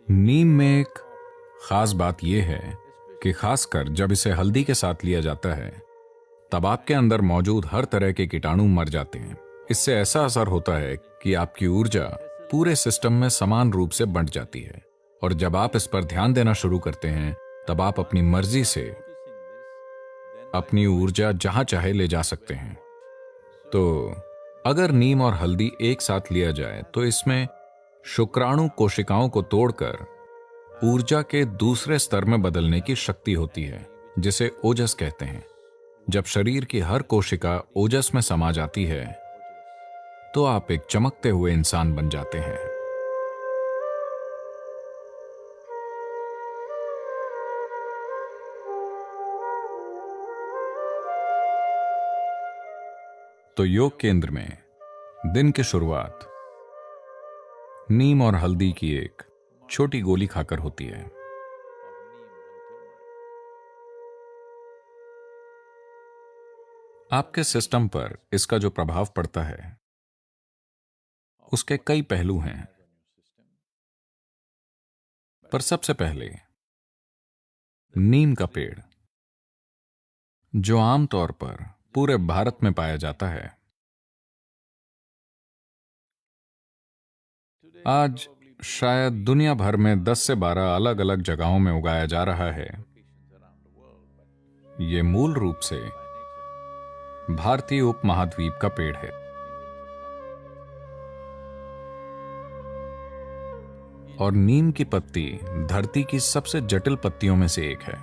नीम में एक खास बात यह है कि खासकर जब इसे हल्दी के साथ लिया जाता है तब आपके अंदर मौजूद हर तरह के कीटाणु मर जाते हैं। इससे ऐसा असर होता है कि आपकी ऊर्जा पूरे सिस्टम में समान रूप से बंट जाती है और जब आप इस पर ध्यान देना शुरू करते हैं तब आप अपनी मर्जी से अपनी ऊर्जा जहां चाहे ले जा सकते हैं। तो अगर नीम और हल्दी एक साथ लिया जाए तो इसमें शुक्राणु कोशिकाओं को तोड़कर ऊर्जा के दूसरे स्तर में बदलने की शक्ति होती है, जिसे ओजस कहते हैं। जब शरीर की हर कोशिका ओजस में समा जाती है तो आप एक चमकते हुए इंसान बन जाते हैं। तो योग केंद्र में दिन की शुरुआत नीम और हल्दी की एक छोटी गोली खाकर होती है। आपके सिस्टम पर इसका जो प्रभाव पड़ता है उसके कई पहलू हैं, पर सबसे पहले नीम का पेड़ जो आमतौर पर पूरे भारत में पाया जाता है, आज शायद दुनिया भर में 10 से 12 अलग अलग जगहों में उगाया जा रहा है। यह मूल रूप से भारतीय उपमहाद्वीप का पेड़ है और नीम की पत्ती धरती की सबसे जटिल पत्तियों में से एक है।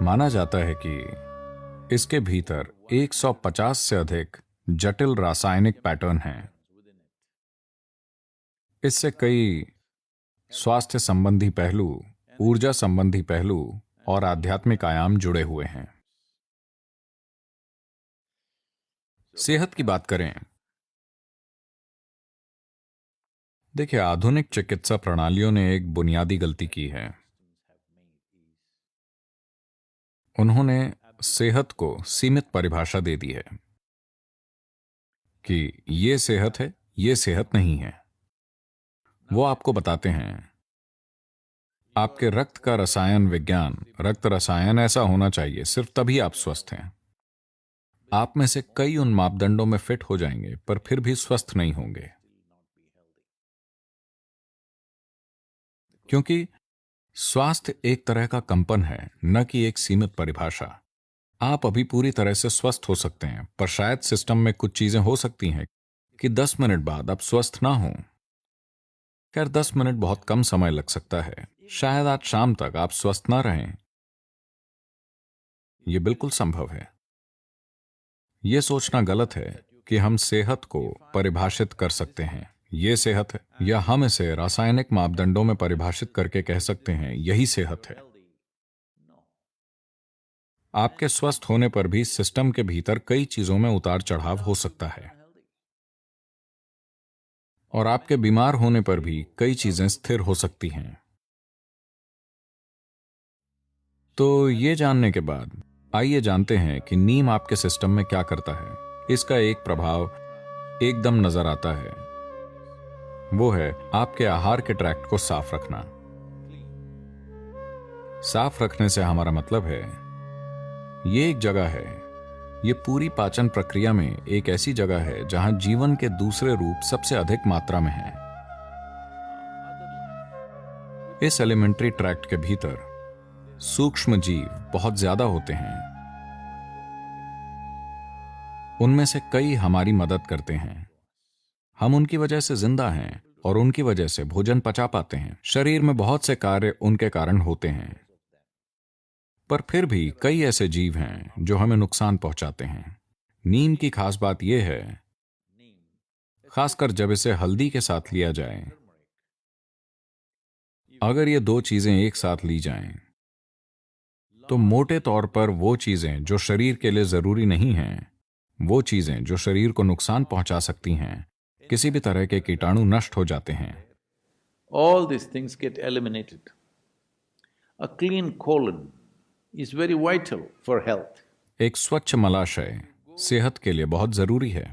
माना जाता है कि इसके भीतर 150 से अधिक जटिल रासायनिक पैटर्न हैं। इससे कई स्वास्थ्य संबंधी पहलू, ऊर्जा संबंधी पहलू और आध्यात्मिक आयाम जुड़े हुए हैं। सेहत की बात करें, देखिए, आधुनिक चिकित्सा प्रणालियों ने एक बुनियादी गलती की है। उन्होंने सेहत को सीमित परिभाषा दे दी है कि ये सेहत है, ये सेहत नहीं है। वो आपको बताते हैं आपके रक्त का रसायन विज्ञान, रक्त रसायन ऐसा होना चाहिए, सिर्फ तभी आप स्वस्थ हैं। आप में से कई उन मापदंडों में फिट हो जाएंगे पर फिर भी स्वस्थ नहीं होंगे, क्योंकि स्वास्थ्य एक तरह का कंपन है, न कि एक सीमित परिभाषा। आप अभी पूरी तरह से स्वस्थ हो सकते हैं, पर शायद सिस्टम में कुछ चीजें हो सकती हैं कि 10 मिनट बाद आप स्वस्थ ना हों। खैर, 10 मिनट बहुत कम समय लग सकता है। शायद आज शाम तक आप स्वस्थ ना रहें। यह बिल्कुल संभव है। यह सोचना गलत है कि हम सेहत को परिभाषित कर सकते हैं, यह सेहत है, या हम इसे रासायनिक मापदंडों में परिभाषित करके कह सकते हैं यही सेहत है। आपके स्वस्थ होने पर भी सिस्टम के भीतर कई चीजों में उतार चढ़ाव हो सकता है और आपके बीमार होने पर भी कई चीजें स्थिर हो सकती हैं। तो ये जानने के बाद आइए जानते हैं कि नीम आपके सिस्टम में क्या करता है। इसका एक प्रभाव एकदम नजर आता है, वो है आपके आहार के ट्रैक्ट को साफ रखना। साफ रखने से हमारा मतलब है ये एक जगह है, ये पूरी पाचन प्रक्रिया में एक ऐसी जगह है जहां जीवन के दूसरे रूप सबसे अधिक मात्रा में हैं। इस एलिमेंट्री ट्रैक्ट के भीतर सूक्ष्म जीव बहुत ज्यादा होते हैं। उनमें से कई हमारी मदद करते हैं। हम उनकी वजह से जिंदा हैं और उनकी वजह से भोजन पचा पाते हैं। शरीर में बहुत से कार्य उनके कारण होते हैं, पर फिर भी कई ऐसे जीव हैं जो हमें नुकसान पहुंचाते हैं। नीम की खास बात यह है, खासकर जब इसे हल्दी के साथ लिया जाए, अगर ये दो चीजें एक साथ ली जाएं, तो मोटे तौर पर वो चीजें जो शरीर के लिए जरूरी नहीं हैं, वो चीजें जो शरीर को नुकसान पहुंचा सकती हैं, किसी भी तरह के कीटाणु नष्ट हो जाते हैं। All these things get eliminated. A clean colon is very vital for health. एक स्वच्छ मलाशय सेहत के लिए बहुत जरूरी है।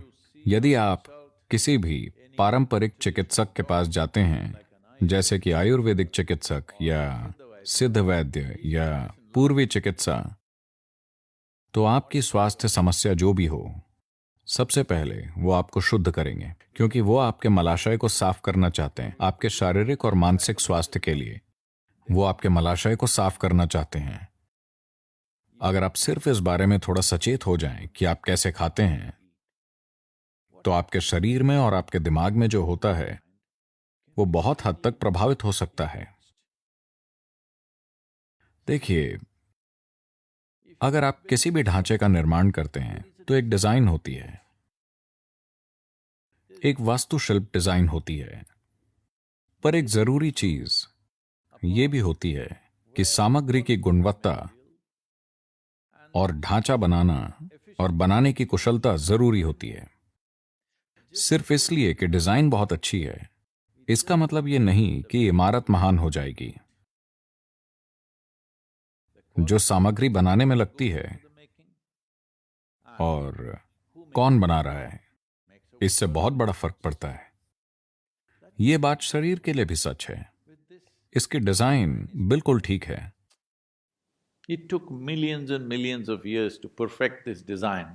यदि आप किसी भी पारंपरिक चिकित्सक के पास जाते हैं जैसे कि आयुर्वेदिक चिकित्सक या सिद्ध वैद्य या पूर्वी चिकित्सा, तो आपकी स्वास्थ्य समस्या जो भी हो, सबसे पहले वो आपको शुद्ध करेंगे, क्योंकि वो आपके मलाशय को साफ करना चाहते हैं। आपके शारीरिक और मानसिक स्वास्थ्य के लिए वो आपके मलाशय को साफ करना चाहते हैं। अगर आप सिर्फ इस बारे में थोड़ा सचेत हो जाएं कि आप कैसे खाते हैं, तो आपके शरीर में और आपके दिमाग में जो होता है वो बहुत हद तक प्रभावित हो सकता है। देखिए, अगर आप किसी भी ढांचे का निर्माण करते हैं तो एक डिजाइन होती है, एक वास्तुशिल्प डिजाइन होती है, पर एक जरूरी चीज ये भी होती है कि सामग्री की गुणवत्ता और ढांचा बनाना और बनाने की कुशलता जरूरी होती है। सिर्फ इसलिए कि डिजाइन बहुत अच्छी है, इसका मतलब ये नहीं कि इमारत महान हो जाएगी। जो सामग्री बनाने में लगती है और कौन बना रहा है, इससे बहुत बड़ा फर्क पड़ता है। ये बात शरीर के लिए भी सच है। इसकी डिजाइन बिल्कुल ठीक है। It took millions and millions of years to perfect this design.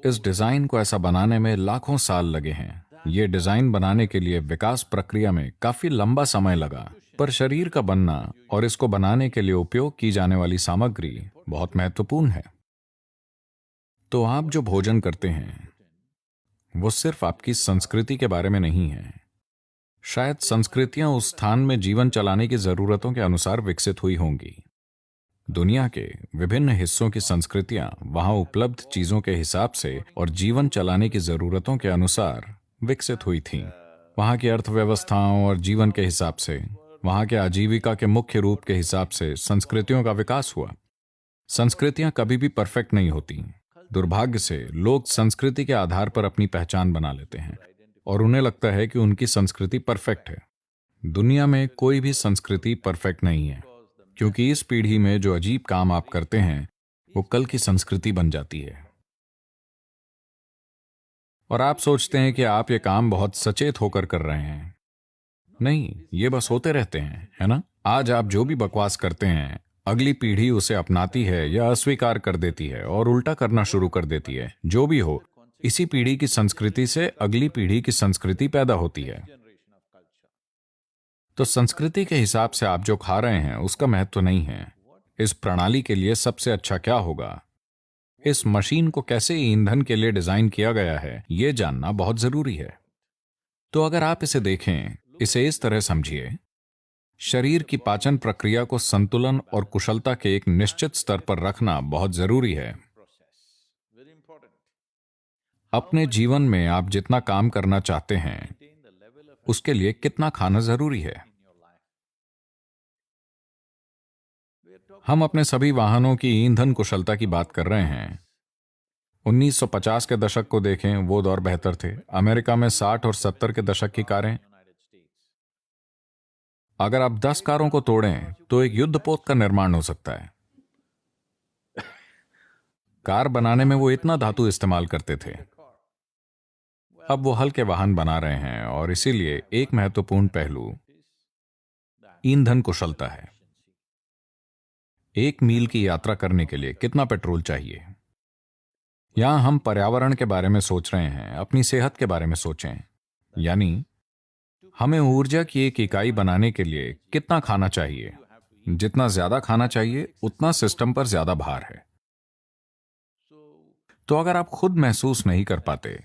इस डिजाइन को ऐसा बनाने में लाखों साल लगे हैं। ये डिजाइन बनाने के लिए विकास प्रक्रिया में काफी लंबा समय लगा, पर शरीर का बनना और इसको बनाने के लिए उपयोग की जाने वाली सामग्री बहुत महत्वपूर्ण है। तो आप जो भोजन करते हैं वो सिर्फ आपकी संस्कृति के बारे में नहीं है। शायद संस्कृतियां उस स्थान में जीवन चलाने की जरूरतों के अनुसार विकसित हुई होंगी। दुनिया के विभिन्न हिस्सों की संस्कृतियां वहां उपलब्ध चीजों के हिसाब से और जीवन चलाने की जरूरतों के अनुसार विकसित हुई थीं। वहां की अर्थव्यवस्थाओं और जीवन के हिसाब से, वहां के आजीविका के मुख्य रूप के हिसाब से संस्कृतियों का विकास हुआ। संस्कृतियां कभी भी परफेक्ट नहीं होती। दुर्भाग्य से लोग संस्कृति के आधार पर अपनी पहचान बना लेते हैं और उन्हें लगता है कि उनकी संस्कृति परफेक्ट है। दुनिया में कोई भी संस्कृति परफेक्ट नहीं है, क्योंकि इस पीढ़ी में जो अजीब काम आप करते हैं वो कल की संस्कृति बन जाती है। और आप सोचते हैं कि आप ये काम बहुत सचेत होकर कर रहे हैं। नहीं, ये बस होते रहते हैं, है ना? आज आप जो भी बकवास करते हैं, अगली पीढ़ी उसे अपनाती है या अस्वीकार कर देती है और उल्टा करना शुरू कर देती है। जो भी हो, इसी पीढ़ी की संस्कृति से अगली पीढ़ी की संस्कृति पैदा होती है। तो संस्कृति के हिसाब से आप जो खा रहे हैं उसका महत्व नहीं है। इस प्रणाली के लिए सबसे अच्छा क्या होगा, इस मशीन को कैसे ईंधन के लिए डिजाइन किया गया है, यह जानना बहुत जरूरी है। तो अगर आप इसे देखें, इसे इस तरह समझिए, शरीर की पाचन प्रक्रिया को संतुलन और कुशलता के एक निश्चित स्तर पर रखना बहुत जरूरी है। अपने जीवन में आप जितना काम करना चाहते हैं उसके लिए कितना खाना जरूरी है। हम अपने सभी वाहनों की ईंधन कुशलता की बात कर रहे हैं। 1950 के दशक को देखें, वो दौर बेहतर थे। अमेरिका में 60 और 70 के दशक की कारें, अगर आप 10 कारों को तोड़ें तो एक युद्धपोत का निर्माण हो सकता है। कार बनाने में वो इतना धातु इस्तेमाल करते थे। अब वो हल्के वाहन बना रहे हैं और इसीलिए एक महत्वपूर्ण पहलू ईंधन कुशलता है। 1 मील की यात्रा करने के लिए कितना पेट्रोल चाहिए? यहां हम पर्यावरण के बारे में सोच रहे हैं, अपनी सेहत के बारे में सोचें। यानी हमें ऊर्जा की एक इकाई बनाने के लिए कितना खाना चाहिए? जितना ज्यादा खाना चाहिए उतना सिस्टम पर ज्यादा भार है। तो अगर आप खुद महसूस नहीं कर पाते,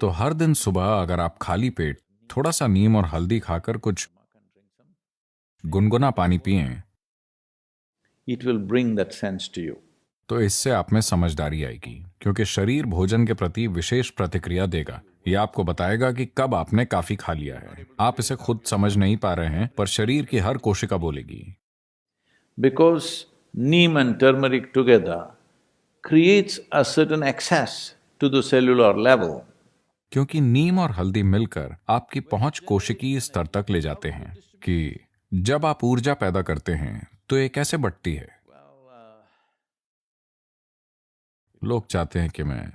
तो हर दिन सुबह अगर आप खाली पेट थोड़ा सा नीम और हल्दी खाकर कुछ गुनगुना पानी पिएं, It will bring that sense to you. तो इससे आप में समझदारी आएगी, क्योंकि शरीर भोजन के प्रति विशेष प्रतिक्रिया देगा। यह आपको बताएगा कि कब आपने काफी खा लिया है। आप इसे खुद समझ नहीं पा रहे हैं, पर शरीर की हर कोशिका बोलेगी। Because neem and turmeric together creates a certain access to the cellular level. क्योंकि नीम और हल्दी मिलकर आपकी पहुंच कोशिकीय स्तर तक ले जाते हैं कि जब आप ऊर्जा पैदा करते हैं तो ये कैसे बढ़ती है। लोग चाहते हैं कि मैं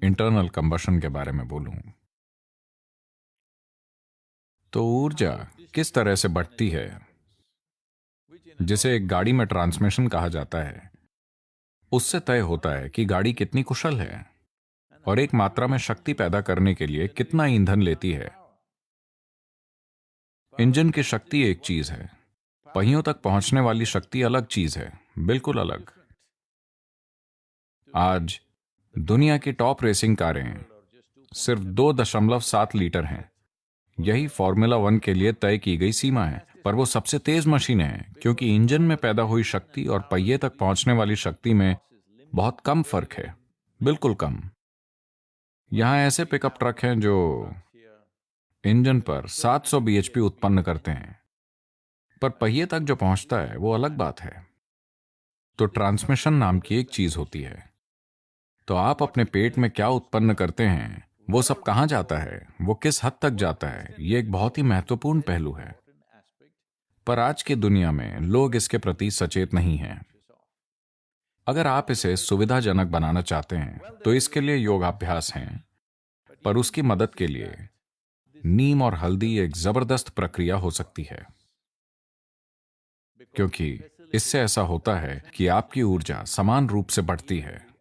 इंटरनल कंबशन के बारे में बोलूं। तो ऊर्जा किस तरह से बढ़ती है, जिसे एक गाड़ी में ट्रांसमिशन कहा जाता है, उससे तय होता है कि गाड़ी कितनी कुशल है और एक मात्रा में शक्ति पैदा करने के लिए कितना ईंधन लेती है। इंजन की शक्ति एक चीज है, पहियों तक पहुंचने वाली शक्ति अलग चीज है, बिल्कुल अलग। आज दुनिया की टॉप रेसिंग कारें सिर्फ 2.7 लीटर हैं। यही फॉर्मूला 1 के लिए तय की गई सीमा है, पर वो सबसे तेज मशीनें हैं क्योंकि इंजन में पैदा हुई शक्ति और पहिए तक पहुंचने वाली शक्ति में बहुत कम फर्क है, बिल्कुल कम। यहां ऐसे पिकअप ट्रक हैं जो इंजन पर 700 bhp उत्पन्न करते हैं, पर पहिए तक जो पहुंचता है वो अलग बात है। तो ट्रांसमिशन नाम की एक चीज होती है। तो आप अपने पेट में क्या उत्पन्न करते हैं, वो सब कहां जाता है, वो किस हद तक जाता है, ये एक बहुत ही महत्वपूर्ण पहलू है। पर आज की दुनिया में लोग इसके प्रति सचेत नहीं हैं। अगर आप इसे सुविधाजनक बनाना चाहते हैं तो इसके लिए योगाभ्यास हैं, पर उसकी मदद के लिए नीम और हल्दी एक जबरदस्त प्रक्रिया हो सकती है, क्योंकि इससे ऐसा होता है कि आपकी ऊर्जा समान रूप से बढ़ती है।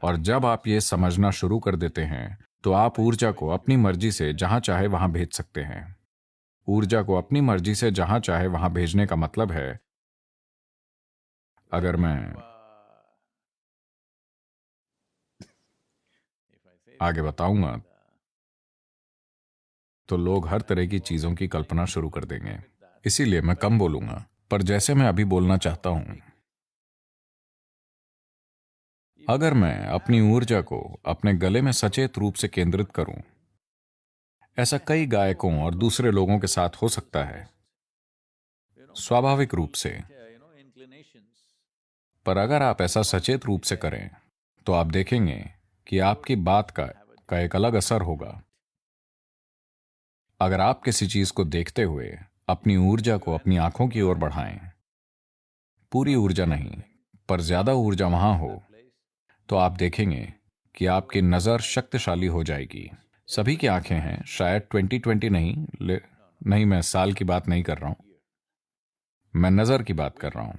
और जब आप ये समझना शुरू कर देते हैं तो आप ऊर्जा को अपनी मर्जी से जहां चाहे वहां भेज सकते हैं। ऊर्जा को अपनी मर्जी से जहां चाहे वहां भेजने का मतलब है, अगर मैं आगे बताऊंगा तो लोग हर तरह की चीजों की कल्पना शुरू कर देंगे, इसीलिए मैं कम बोलूंगा। पर जैसे मैं अभी बोलना चाहता हूं, अगर मैं अपनी ऊर्जा को अपने गले में सचेत रूप से केंद्रित करूं, ऐसा कई गायकों और दूसरे लोगों के साथ हो सकता है, स्वाभाविक रूप से। पर अगर आप ऐसा सचेत रूप से करें तो आप देखेंगे कि आपकी बात का एक अलग असर होगा। अगर आप किसी चीज को देखते हुए अपनी ऊर्जा को अपनी आंखों की ओर बढ़ाएं, पूरी ऊर्जा नहीं पर ज्यादा ऊर्जा वहां हो, तो आप देखेंगे कि आपकी नजर शक्तिशाली हो जाएगी। सभी की आंखें हैं, शायद 2020 नहीं, नहीं, मैं साल की बात नहीं कर रहा हूं, मैं नजर की बात कर रहा हूं।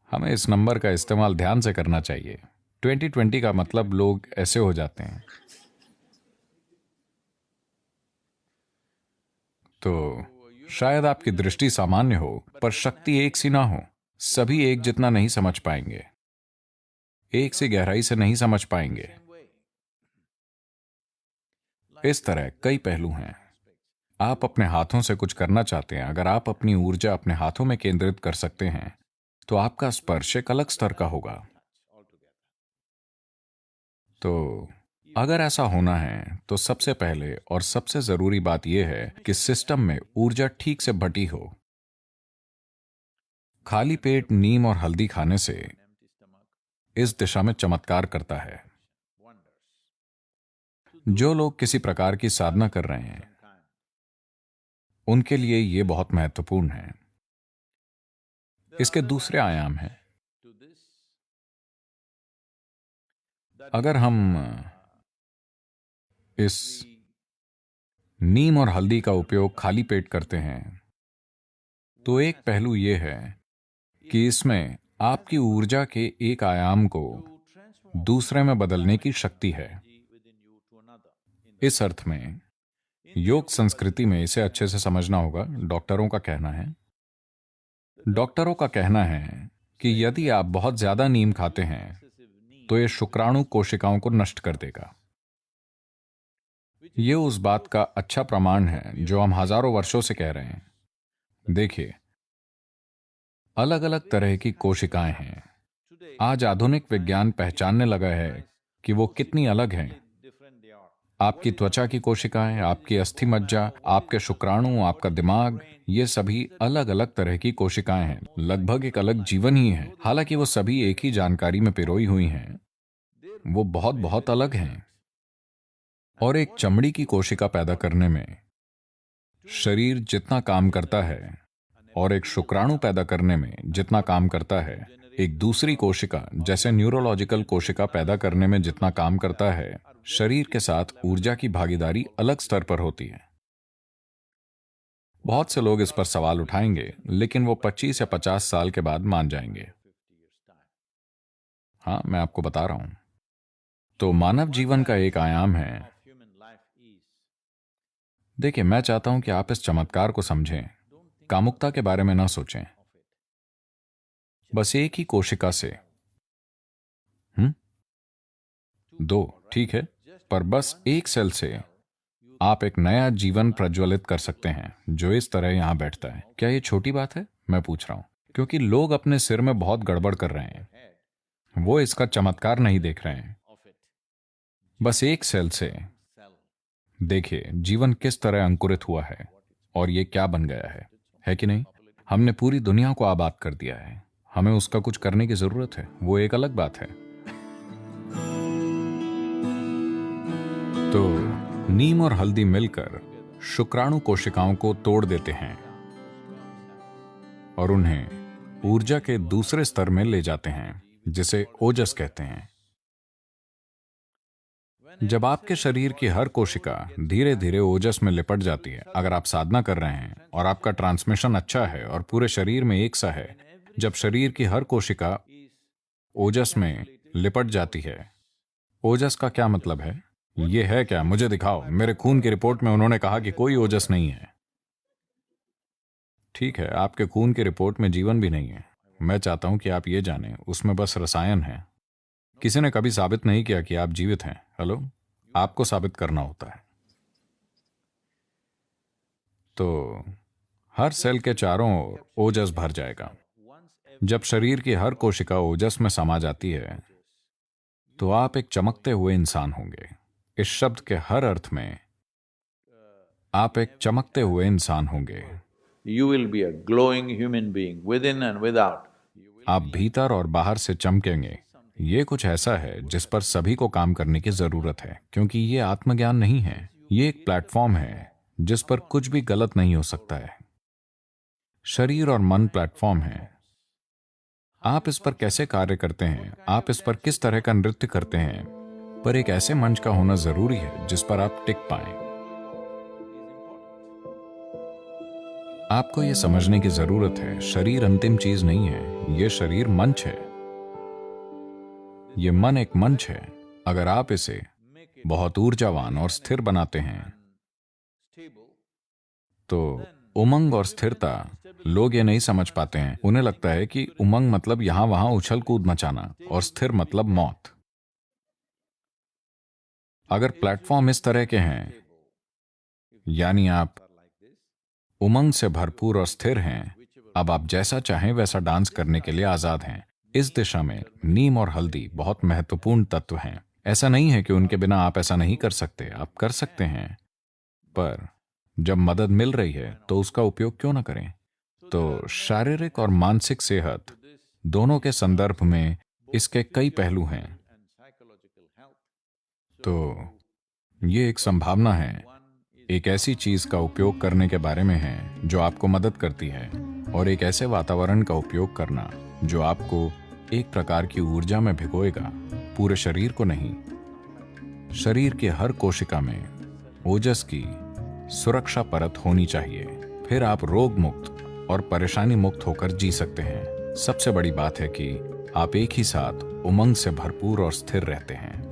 हमें इस नंबर का इस्तेमाल ध्यान से करना चाहिए। 2020 का मतलब लोग ऐसे हो जाते हैं। तो शायद आपकी दृष्टि सामान्य हो पर शक्ति एक सी ना हो। सभी एक जितना नहीं समझ पाएंगे, एक सी गहराई से नहीं समझ पाएंगे। इस तरह कई पहलू हैं। आप अपने हाथों से कुछ करना चाहते हैं, अगर आप अपनी ऊर्जा अपने हाथों में केंद्रित कर सकते हैं तो आपका स्पर्श एक अलग स्तर का होगा। तो अगर ऐसा होना है तो सबसे पहले और सबसे जरूरी बात यह है कि सिस्टम में ऊर्जा ठीक से बटी हो। खाली पेट नीम और हल्दी खाने से इस दिशा में चमत्कार करता है। जो लोग किसी प्रकार की साधना कर रहे हैं उनके लिए यह बहुत महत्वपूर्ण है। इसके दूसरे आयाम हैं। अगर हम इस नीम और हल्दी का उपयोग खाली पेट करते हैं तो एक पहलू यह है कि इसमें आपकी ऊर्जा के एक आयाम को दूसरे में बदलने की शक्ति है। इस अर्थ में योग संस्कृति में इसे अच्छे से समझना होगा। डॉक्टरों का कहना है कि यदि आप बहुत ज्यादा नीम खाते हैं तो यह शुक्राणु कोशिकाओं को नष्ट कर देगा। यह उस बात का अच्छा प्रमाण है जो हम हजारों वर्षों से कह रहे हैं। देखिए, अलग अलग तरह की कोशिकाएं हैं। आज आधुनिक विज्ञान पहचानने लगा है कि वो कितनी अलग हैं। आपकी त्वचा की कोशिकाएं, आपकी अस्थि मज्जा, आपके शुक्राणु, आपका दिमाग, ये सभी अलग अलग तरह की कोशिकाएं हैं। लगभग एक अलग जीवन ही है। हालांकि वो सभी एक ही जानकारी में पिरोई हुई हैं, वो बहुत बहुत अलग हैं। और एक चमड़ी की कोशिका पैदा करने में शरीर जितना काम करता है और एक शुक्राणु पैदा करने में जितना काम करता है, एक दूसरी कोशिका जैसे न्यूरोलॉजिकल कोशिका पैदा करने में जितना काम करता है, शरीर के साथ ऊर्जा की भागीदारी अलग स्तर पर होती है। बहुत से लोग इस पर सवाल उठाएंगे, लेकिन वो 25 या 50 साल के बाद मान जाएंगे। हाँ, मैं आपको बता रहा हूं। तो मानव जीवन का एक आयाम है। देखिए, मैं चाहता हूं कि आप इस चमत्कार को समझें। कामुकता के बारे में ना सोचें। बस एक ही कोशिका से दो, ठीक है, पर बस एक सेल से आप एक नया जीवन प्रज्वलित कर सकते हैं जो इस तरह यहां बैठता है। क्या ये छोटी बात है? मैं पूछ रहा हूं, क्योंकि लोग अपने सिर में बहुत गड़बड़ कर रहे हैं। वो इसका चमत्कार नहीं देख रहे हैं। बस एक सेल से देखिए जीवन किस तरह अंकुरित हुआ है और ये क्या बन गया है कि नहीं? हमने पूरी दुनिया को आबाद कर दिया है। हमें उसका कुछ करने की जरूरत है, वो एक अलग बात है। तो नीम और हल्दी मिलकर शुक्राणु कोशिकाओं को तोड़ देते हैं और उन्हें ऊर्जा के दूसरे स्तर में ले जाते हैं, जिसे ओजस कहते हैं। जब आपके शरीर की हर कोशिका धीरे धीरे ओजस में लिपट जाती है, अगर आप साधना कर रहे हैं और आपका ट्रांसमिशन अच्छा है और पूरे शरीर में एक सा है, जब शरीर की हर कोशिका ओजस में लिपट जाती है। ओजस का क्या मतलब है? ये है क्या? मुझे दिखाओ। मेरे खून की रिपोर्ट में उन्होंने कहा कि कोई ओजस नहीं है। ठीक है, आपके खून की रिपोर्ट में जीवन भी नहीं है। मैं चाहता हूं कि आप ये जानें, उसमें बस रसायन है। किसी ने कभी साबित नहीं किया कि आप जीवित हैं। हेलो, आपको साबित करना होता है। तो हर सेल के चारों ओर ओजस भर जाएगा। जब शरीर की हर कोशिका ओजस में समा जाती है तो आप एक चमकते हुए इंसान होंगे। इस शब्द के हर अर्थ में आप एक चमकते हुए इंसान होंगे। You will be a glowing human being within and without. आप भीतर और बाहर से चमकेंगे। ये कुछ ऐसा है जिस पर सभी को काम करने की जरूरत है, क्योंकि ये आत्मज्ञान नहीं है। ये एक प्लेटफॉर्म है जिस पर कुछ भी गलत नहीं हो सकता है। शरीर और मन प्लेटफॉर्म है। आप इस पर कैसे कार्य करते हैं, आप इस पर किस तरह का नृत्य करते हैं, पर एक ऐसे मंच का होना जरूरी है जिस पर आप टिक पाएं। आपको यह समझने की जरूरत है, शरीर अंतिम चीज नहीं है, यह शरीर मंच है। यह मन एक मंच है। अगर आप इसे बहुत ऊर्जावान और स्थिर बनाते हैं तो उमंग और स्थिरता, लोग ये नहीं समझ पाते हैं। उन्हें लगता है कि उमंग मतलब यहां वहां उछल कूद मचाना और स्थिर मतलब मौत। अगर प्लेटफॉर्म इस तरह के हैं, यानी आप उमंग से भरपूर और स्थिर हैं, अब आप जैसा चाहें वैसा डांस करने के लिए आजाद हैं। इस दिशा में नीम और हल्दी बहुत महत्वपूर्ण तत्व हैं। ऐसा नहीं है कि उनके बिना आप ऐसा नहीं कर सकते, आप कर सकते हैं, पर जब मदद मिल रही है तो उसका उपयोग क्यों ना करें? तो शारीरिक और मानसिक सेहत दोनों के संदर्भ में इसके कई पहलू हैं। तो ये एक संभावना है, एक ऐसी चीज का उपयोग करने के बारे में है जो आपको मदद करती है, और एक ऐसे वातावरण का उपयोग करना जो आपको एक प्रकार की ऊर्जा में भिगोएगा, पूरे शरीर को नहीं। शरीर की हर कोशिका में ओजस की सुरक्षा परत होनी चाहिए, फिर आप रोग मुक्त और परेशानी मुक्त होकर जी सकते हैं। सबसे बड़ी बात है कि आप एक ही साथ उमंग से भरपूर और स्थिर रहते हैं।